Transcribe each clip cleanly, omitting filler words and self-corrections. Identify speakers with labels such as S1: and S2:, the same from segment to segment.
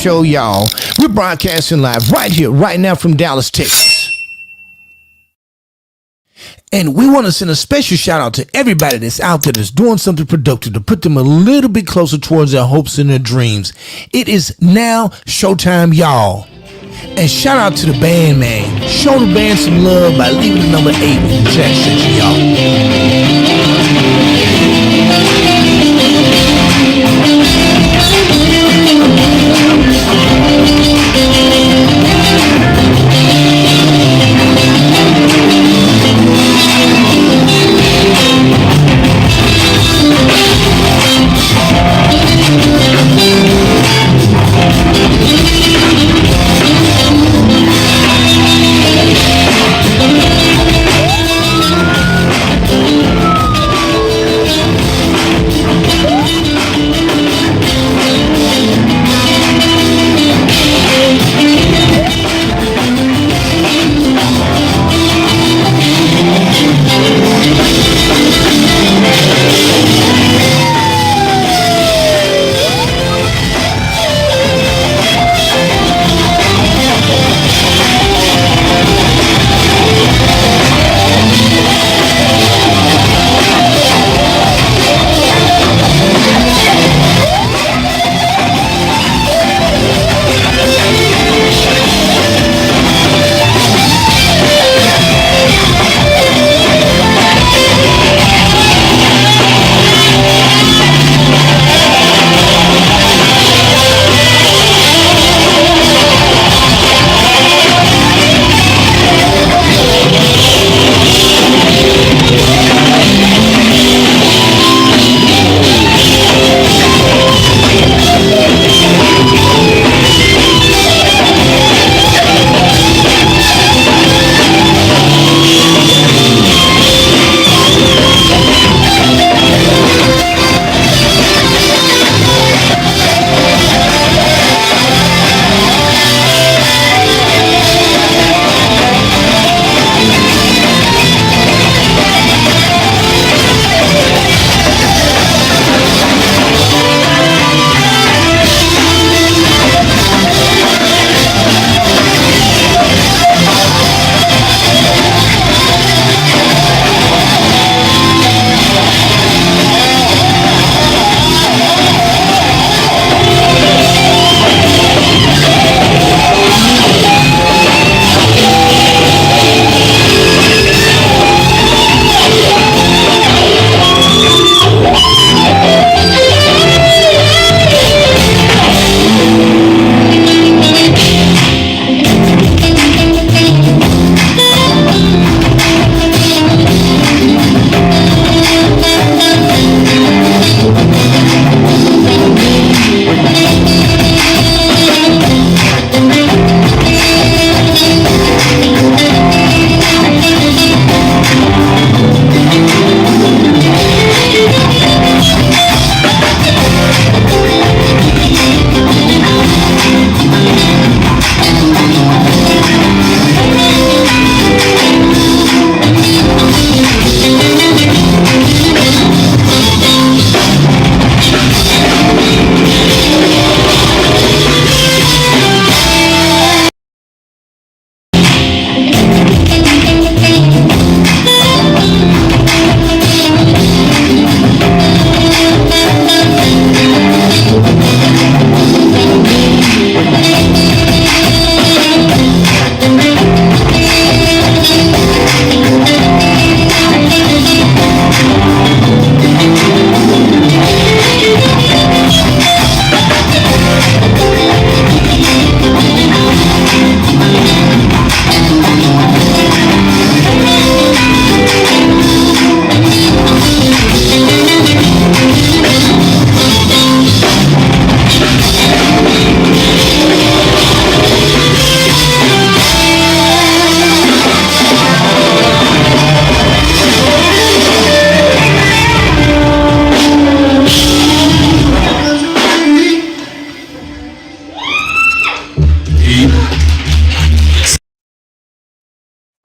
S1: show, y'all. We're broadcasting live right here, right now from Dallas, Texas. And we want to send a special shout out to everybody that's out there that's doing something productive to put them a little bit closer towards their hopes and their dreams. It is now showtime, y'all. And shout out to the band, man. Show the band some love by leaving the number 8 in the chat section,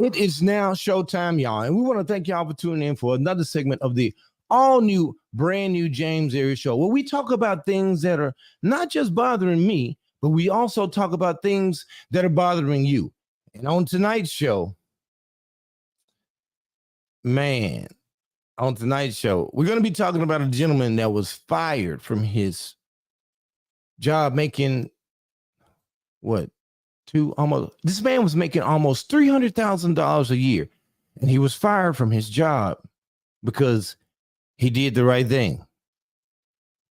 S1: It is now showtime, y'all. And we want to thank y'all for tuning in for another segment of the all new, brand new Jamesary show, where we talk about things that are not just bothering me, but we also talk about things that are bothering you. And on tonight's show, we're going to be talking about a gentleman that was fired from his job making this man was making almost $300,000 a year, and he was fired from his job because he did the right thing.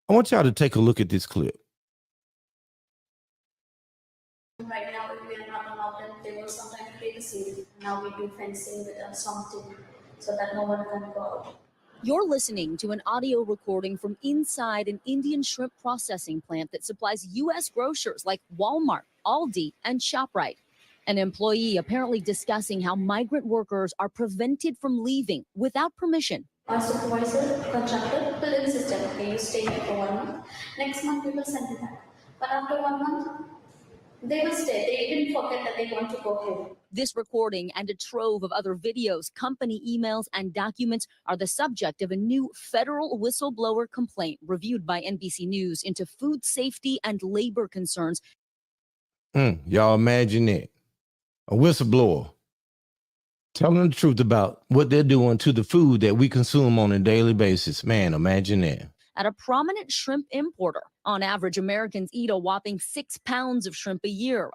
S1: I want y'all to take a look at this clip.
S2: Right now, if we are not allowed, then they will sometimes play the scene. Now we do fencing with something so that no one can go out.
S3: You're listening to an audio recording from inside an Indian shrimp processing plant that supplies U.S. grocers like Walmart, Aldi, and ShopRite. An employee apparently discussing how migrant workers are prevented from leaving without permission.
S2: Our supervisor, contractor, will insist that, okay, you stay here for 1 month. Next month, we will send you back. But after 1 month, they will stay. They didn't forget that they want to go home.
S3: This recording and a trove of other videos, company emails, and documents are the subject of a new federal whistleblower complaint reviewed by NBC News into food safety and labor concerns.
S1: Y'all imagine that. A whistleblower telling the truth about what they're doing to the food that we consume on a daily basis. Man, imagine that.
S3: At a prominent shrimp importer. On average, Americans eat a whopping 6 pounds of shrimp a year.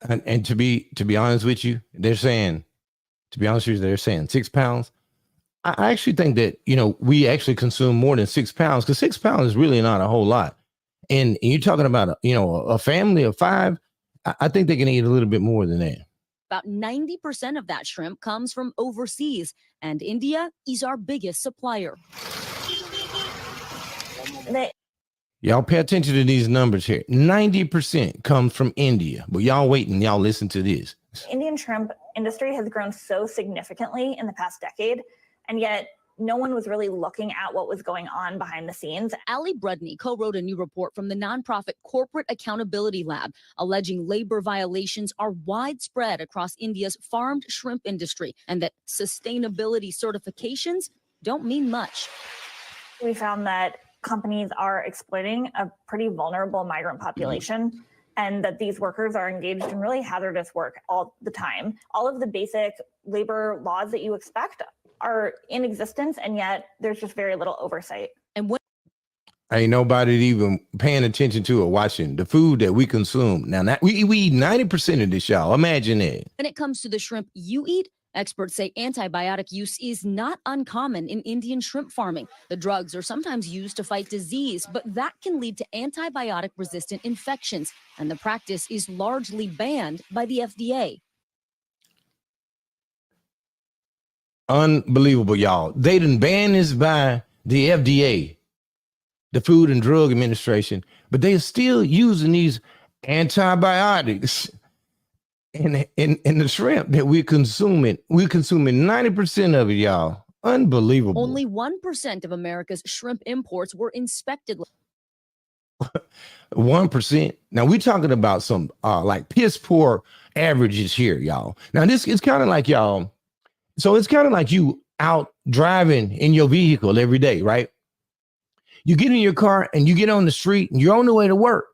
S1: And to be honest with you, they're saying 6 pounds. I actually think that, we actually consume more than 6 pounds, because 6 pounds is really not a whole lot. And you're talking about, a family of 5. I think they can eat a little bit more than that.
S3: About 90% of that shrimp comes from overseas, and India is our biggest supplier.
S1: Y'all pay attention to these numbers here. 90% comes from India. But y'all wait and y'all listen to this.
S4: Indian shrimp industry has grown so significantly in the past decade, and yet no one was really looking at what was going on behind the scenes.
S3: Ali Brudney co-wrote a new report from the nonprofit Corporate Accountability Lab, alleging labor violations are widespread across India's farmed shrimp industry, and that sustainability certifications don't mean much.
S4: We found that companies are exploiting a pretty vulnerable migrant population, and that these workers are engaged in really hazardous work all the time. All of the basic labor laws that you expect are in existence, and yet there's just very little oversight.
S3: And when
S1: ain't nobody even paying attention to or watching the food that we consume. Now, we eat 90% of this, y'all. Imagine that.
S3: When it comes to the shrimp you eat, experts say antibiotic use is not uncommon in Indian shrimp farming. The drugs are sometimes used to fight disease, but that can lead to antibiotic-resistant infections, and the practice is largely banned by the FDA.
S1: Unbelievable, y'all. They done banned this by the FDA, the Food and Drug Administration, but they are still using these antibiotics in the shrimp that we're consuming. We're consuming 90% of it, y'all. Unbelievable.
S3: Only 1% of America's shrimp imports were inspected.
S1: 1%. Now we're talking about some like piss poor averages here, y'all. Now this is kind of like, y'all. So it's kind of like you out driving in your vehicle every day, right? You get in your car and you get on the street and you're on the way to work,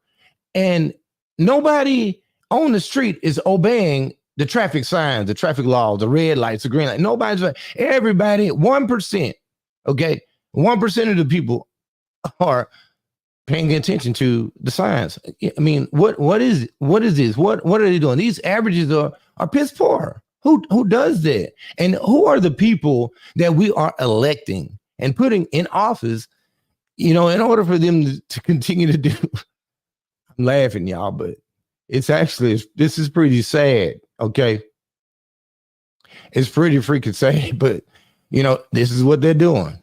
S1: and nobody on the street is obeying the traffic signs, the traffic laws, the red lights, the green light. Everybody, 1%, okay? 1% of the people are paying attention to the signs. I mean, what is this? What are they doing? These averages are piss poor. Who does that? And who are the people that we are electing and putting in office, in order for them to continue to do? I'm laughing, y'all, but this is pretty sad, okay? It's pretty freaking sad, but, this is what they're doing.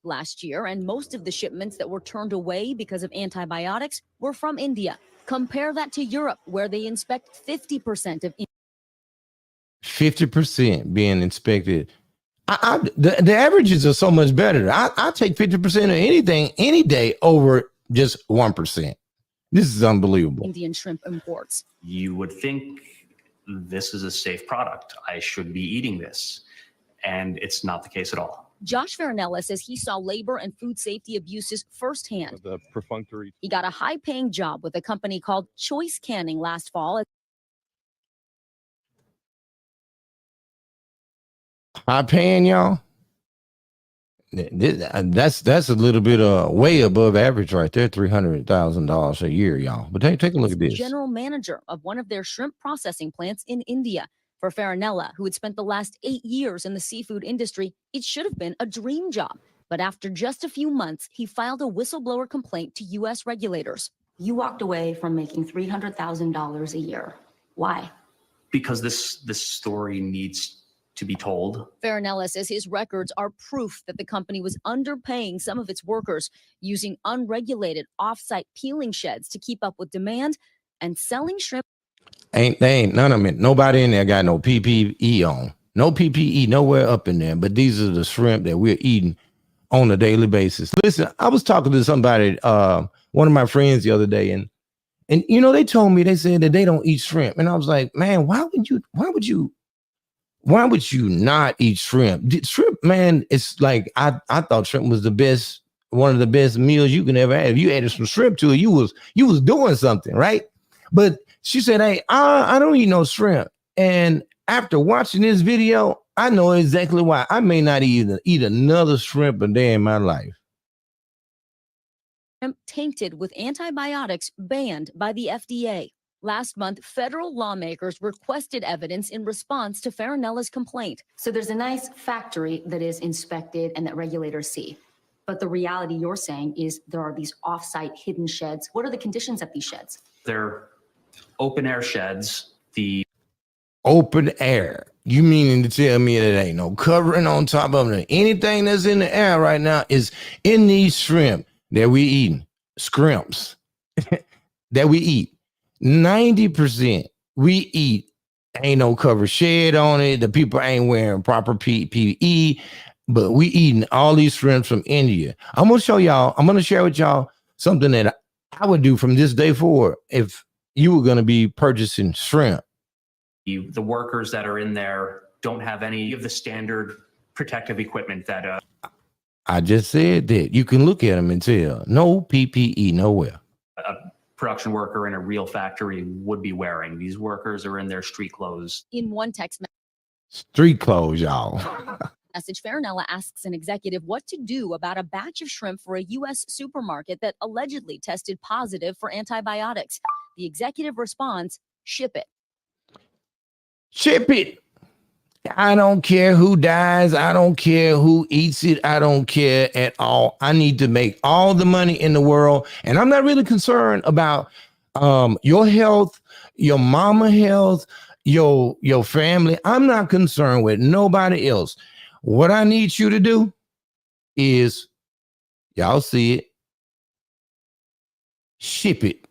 S3: Last year, and most of the shipments that were turned away because of antibiotics were from India. Compare that to Europe, where they inspect 50% of
S1: 50% being inspected. The averages are so much better. I take 50% of anything any day over just 1%. This is unbelievable.
S3: Indian shrimp imports.
S5: You would think this is a safe product. I should be eating this. And it's not the case at all.
S3: Josh Farinella says he saw labor and food safety abuses firsthand.
S5: The perfunctory.
S3: He got a high-paying job with a company called Choice Canning last fall.
S1: High paying, y'all. That's a little bit way above average right there. $300,000 a year, y'all. But take a look at this.
S3: General manager of one of their shrimp processing plants in India. For Farinella, who had spent the last 8 years in the seafood industry, it should have been a dream job. But after just a few months, he filed a whistleblower complaint to U.S. regulators.
S6: You walked away from making $300,000 a year. Why?
S7: Because this story needs to be told.
S3: Farinella says his records are proof that the company was underpaying some of its workers, using unregulated off-site peeling sheds to keep up with demand, and selling shrimp.
S1: Ain't none of it. Nobody in there got no PPE on. No PPE nowhere up in there. But these are the shrimp that we're eating on a daily basis. Listen, I was talking to somebody, one of my friends the other day, and you know, they told me, they said that they don't eat shrimp. And I was like, man, why would you not eat shrimp? Shrimp, man, it's like I thought shrimp was one of the best meals you can ever have. If you added some shrimp to it, you was doing something, right? But she said, hey, I don't eat no shrimp. And after watching this video, I know exactly why. I may not even eat another shrimp a day in my life.
S3: Tainted with antibiotics banned by the FDA. Last month, federal lawmakers requested evidence in response to Farinella's complaint.
S6: So there's a nice factory that is inspected and that regulators see. But the reality you're saying is there are these off-site hidden sheds. What are the conditions at these sheds?
S7: They're open air sheds. The
S1: open air. You meaning to tell me that ain't no covering on top of it? Anything that's in the air right now is in these shrimp that we eating. Scrimps that we eat. 90% we eat ain't no cover shed on it. The people ain't wearing proper PPE, but we eating all these shrimps from India. I'm going to share with y'all something that I would do from this day forward if you were going to be purchasing shrimp.
S7: The workers that are in there don't have any of the standard protective equipment that
S1: I just said that. You can look at them and tell no PPE nowhere.
S7: a production worker in a real factory would be wearing. These workers are in their street clothes.
S3: In one text
S1: Street clothes, y'all.
S3: message, Farinella asks an executive what to do about a batch of shrimp for a U.S. supermarket that allegedly tested positive for antibiotics. The executive responds, ship it.
S1: Ship it. I don't care who dies. I don't care who eats it. I don't care at all. I need to make all the money in the world. And I'm not really concerned about your health, your mama health, your family. I'm not concerned with nobody else. What I need you to do is, y'all see it, ship it.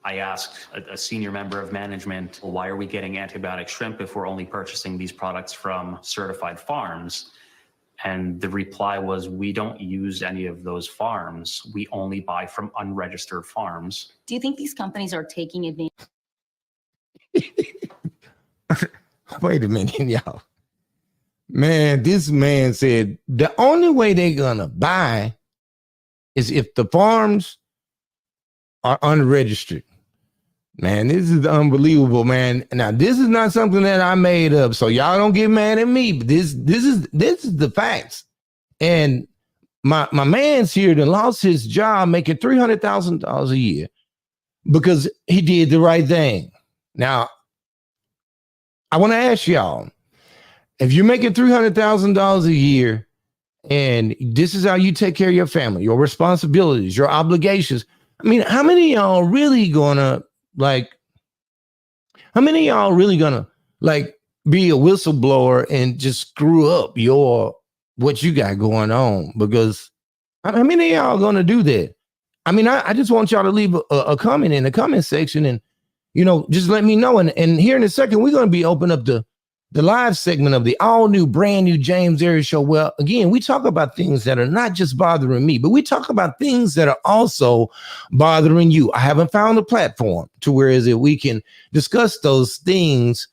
S7: I asked a senior member of management, why are we getting antibiotic shrimp if we're only purchasing these products from certified farms? And the reply was, we don't use any of those farms. We only buy from unregistered farms.
S6: Do you think these companies are taking advantage?
S1: Wait a minute, y'all. Man, this man said the only way they're gonna buy is if the farms are unregistered. Man, this is unbelievable, man. Now, this is not something that I made up, so y'all don't get mad at me. But this is the facts. And my man's here that lost his job making $300,000 a year because he did the right thing. Now, I want to ask y'all, if you're making $300,000 a year and this is how you take care of your family, your responsibilities, your obligations, I mean, how many of y'all really gonna be a whistleblower and just screw up what you got going on? Because how many of y'all gonna do that? I mean, I just want y'all to leave a comment in the comment section and, just let me know. And here in a second, we're gonna be opening up the live segment of the all new, brand new Jamesary show. Well, again, we talk about things that are not just bothering me, but we talk about things that are also bothering you. I haven't found a platform to where is it we can discuss those things.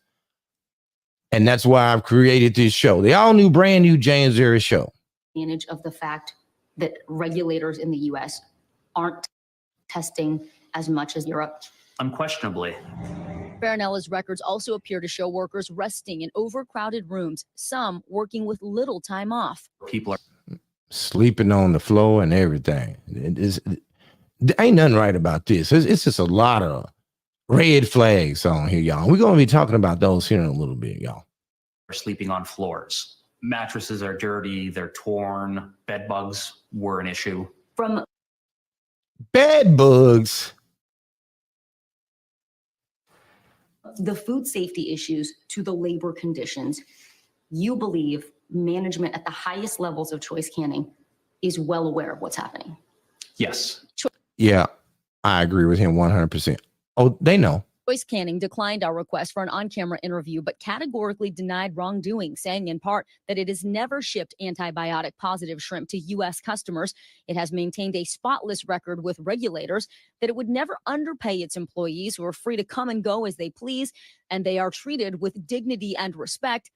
S1: And that's why I've created this show, the all new, brand new Jamesary show.
S6: advantage of the fact that regulators in the US aren't testing as much as Europe?
S7: Unquestionably.
S3: Farinella's records also appear to show workers resting in overcrowded rooms, some working with little time off.
S7: People are
S1: Sleeping on the floor and everything. There ain't nothing right about this. It's just a lot of red flags on here, y'all. We're going to be talking about those here in a little bit, y'all.
S7: sleeping on floors. Mattresses are dirty, they're torn, bed bugs were an issue.
S6: From
S1: Bed bugs.
S6: the food safety issues to the labor conditions, you believe management at the highest levels of choice canning is well aware of what's happening.
S7: Yes.
S1: Yeah, I agree with him 100%. Oh, they know.
S3: Choice Canning declined our request for an on-camera interview, but categorically denied wrongdoing, saying in part that it has never shipped antibiotic-positive shrimp to U.S. customers. It has maintained a spotless record with regulators, that it would never underpay its employees who are free to come and go as they please, and they are treated with dignity and respect.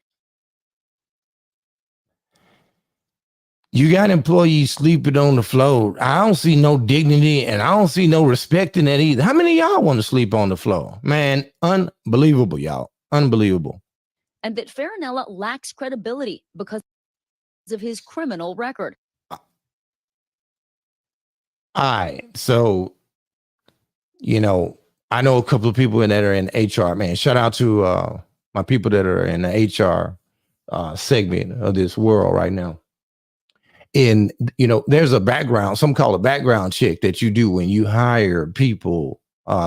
S1: You got employees sleeping on the floor. I don't see no dignity and I don't see no respect in that either. How many of y'all want to sleep on the floor? Man, unbelievable, y'all. Unbelievable.
S3: And that Farinella lacks credibility because of his criminal record.
S1: All right. So, you know, I know a couple of people that are in HR, man. Shout out to my people that are in the HR segment of this world right now. And, you know, there's a background, some call it background check that you do when you hire people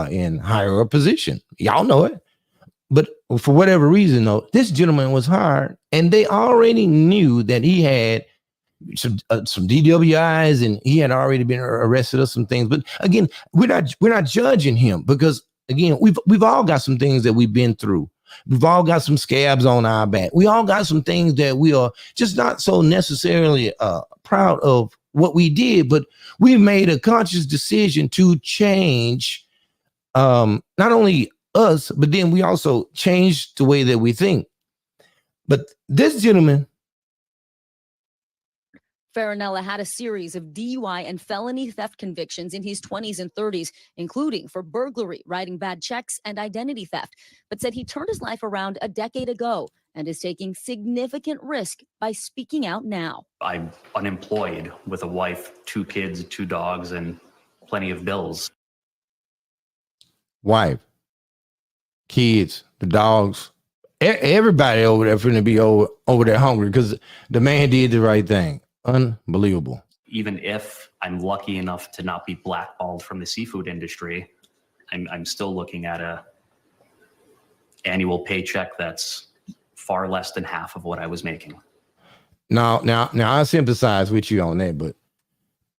S1: in higher up position. Y'all know it. But for whatever reason, though, this gentleman was hired and they already knew that he had some DWIs and he had already been arrested or some things. But again, we're not judging him because, again, we've all got some things that we've been through. We've all got some scabs on our back. We all got some things that we are just not so necessarily proud of what we did, but we made a conscious decision to change not only us, but then we also changed the way that we think. But this gentleman,
S3: Farinella had a series of DUI and felony theft convictions in his 20s and 30s, including for burglary, writing bad checks, and identity theft, but said he turned his life around a decade ago and is taking significant risk by speaking out now.
S7: I'm unemployed with a wife, 2 kids, 2 dogs, and plenty of bills.
S1: wife, kids, the dogs, everybody over there finna be over there hungry because the man did the right thing. Unbelievable.
S7: Even if I'm lucky enough to not be blackballed from the seafood industry, I'm still looking at a annual paycheck that's far less than half of what I was making. Now
S1: I sympathize with you on that, but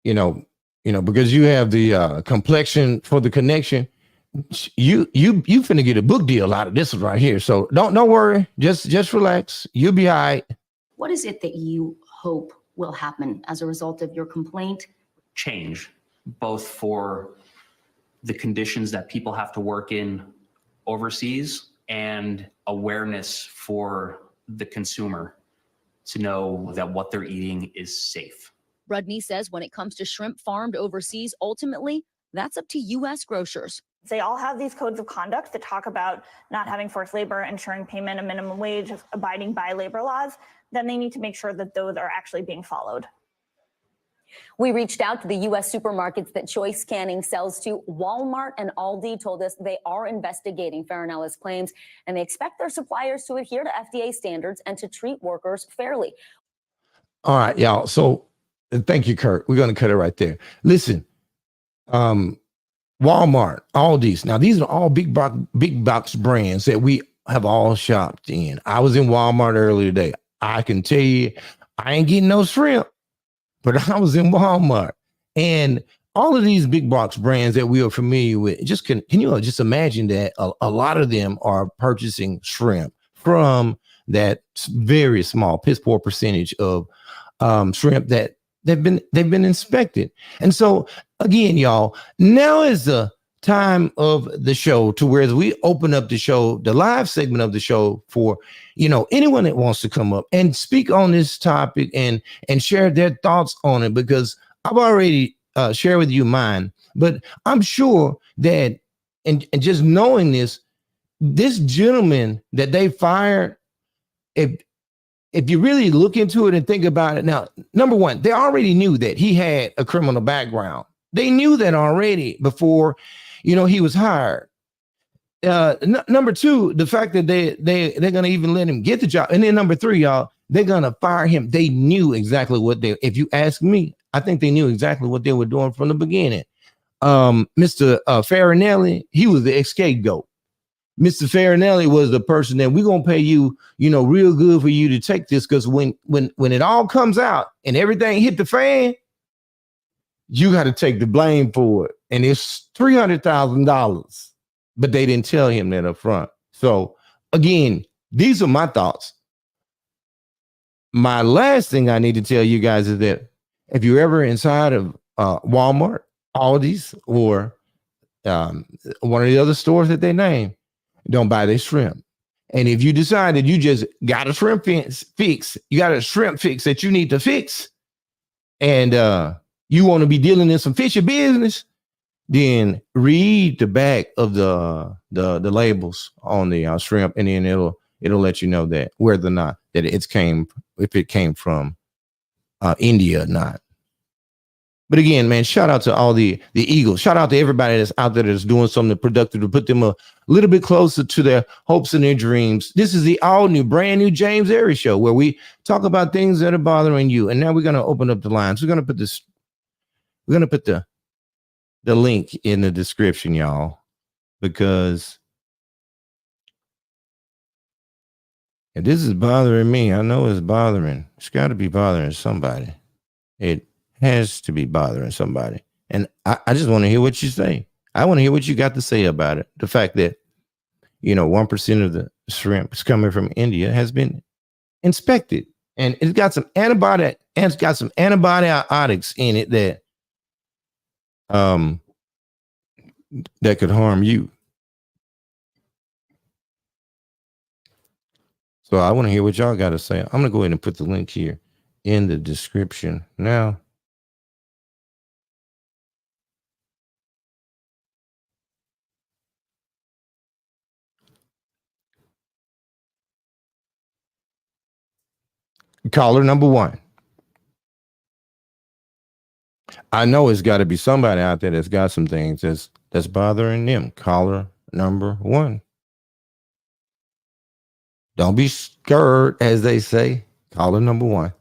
S1: you know, because you have the complexion for the connection, you finna get a book deal out of this one right here. So don't worry, just relax. You'll be all right.
S6: What is it that you hope will happen as a result of your complaint?
S7: Change, both for the conditions that people have to work in overseas and awareness for the consumer to know that what they're eating is safe.
S3: Rudney says when it comes to shrimp farmed overseas, ultimately, that's up to U.S. grocers.
S4: They all have these codes of conduct that talk about not having forced labor, ensuring payment of minimum wage, abiding by labor laws. Then they need to make sure that those are actually being followed.
S3: We reached out to the U.S. supermarkets that Choice Canning sells to. Walmart and Aldi told us they are investigating Farinella's claims, and they expect their suppliers to adhere to FDA standards and to treat workers fairly.
S1: All right, y'all. So thank you, Kurt. We're going to cut it right there. Listen, Walmart, Aldi's. Now, these are all big box brands that we have all shopped in. I was in Walmart earlier today. I can tell you, I ain't getting no shrimp, but I was in Walmart, and all of these big box brands that we are familiar with, can you just imagine that a lot of them are purchasing shrimp from that very small, piss poor percentage of shrimp that they've been inspected. And so again, y'all, now is the time of the show to where we open up the show, the live segment of the show for, anyone that wants to come up and speak on this topic and share their thoughts on it, because I've already shared with you mine, but I'm sure that, and just knowing this gentleman that they fired, if you really look into it and think about it, now, number one, they already knew that he had a criminal background. They knew that already before, he was hired. Number two, the fact that they're gonna even let him get the job, and then number three, y'all, they're gonna fire him. They knew exactly what if you ask me, I think they knew exactly what they were doing from the beginning. Mr. Farinelli, he was the scapegoat. Mr. Farinelli was the person that we're gonna pay you, real good for you to take this, because when it all comes out and everything hit the fan, you got to take the blame for it, and it's $300,000. But they didn't tell him that up front. So again, these are my thoughts. My last thing I need to tell you guys is that if you're ever inside of Walmart, Aldi's, or one of the other stores that they name, don't buy their shrimp. And if you decide that you just got a shrimp fix, you got a shrimp fix that you need to fix, and you want to be dealing in some fishy business, then read the back of the labels on the shrimp, and then it'll let you know that whether or not that if it came from India or not. But again, man, shout out to all the Eagles. Shout out to everybody that's out there that's doing something productive to put them a little bit closer to their hopes and their dreams. This is the all new, brand new Jamesary show, where we talk about things that are bothering you. And now we're going to open up the lines. We're going to put the link in the description, y'all, because if this is bothering me, I know it's bothering. It's got to be bothering somebody. It has to be bothering somebody. And I just want to hear what you say. I want to hear what you got to say about it. The fact that, 1% of the shrimp is coming from India has been inspected, and it's got some antibiotics in it that could harm you. So I want to hear what y'all got to say. I'm going to go ahead and put the link here in the description now. Caller number one. I know it's got to be somebody out there that's got some things that's bothering them. Caller number one. Don't be scared, as they say. Caller number one.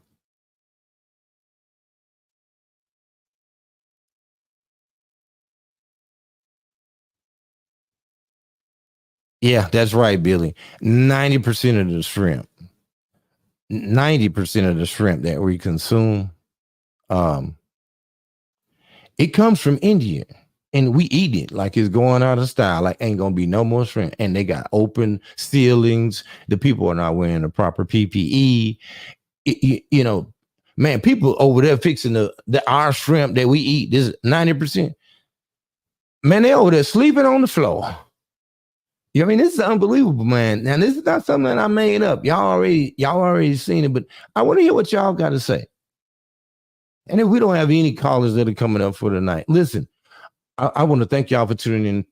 S1: Yeah, that's right, Billy. 90% of the shrimp. 90% of the shrimp that we consume, it comes from India, and we eat it like it's going out of style, like ain't gonna be no more shrimp. And they got open ceilings. The people are not wearing the proper PPE. Man, people over there fixing our shrimp that we eat, this 90%. Man, they over there sleeping on the floor. This is unbelievable, man. Now, this is not something that I made up. Y'all already seen it, but I want to hear what y'all got to say. And if we don't have any callers that are coming up for tonight, listen, I want to thank y'all for tuning in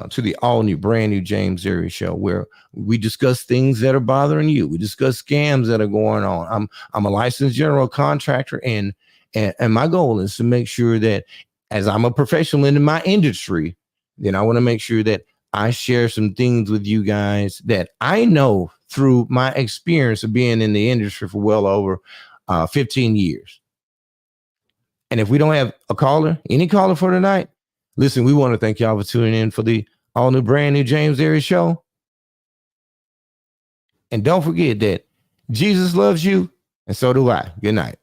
S1: to the all new, brand new Jamesary show, where we discuss things that are bothering you. We discuss scams that are going on. I'm a licensed general contractor, and my goal is to make sure that, as I'm a professional in my industry, then I want to make sure that I share some things with you guys that I know through my experience of being in the industry for well over 15 years. And if we don't have any caller for tonight, listen, we want to thank y'all for tuning in for the all new, brand new Jamesary show. And don't forget that Jesus loves you, and so do I. Good night.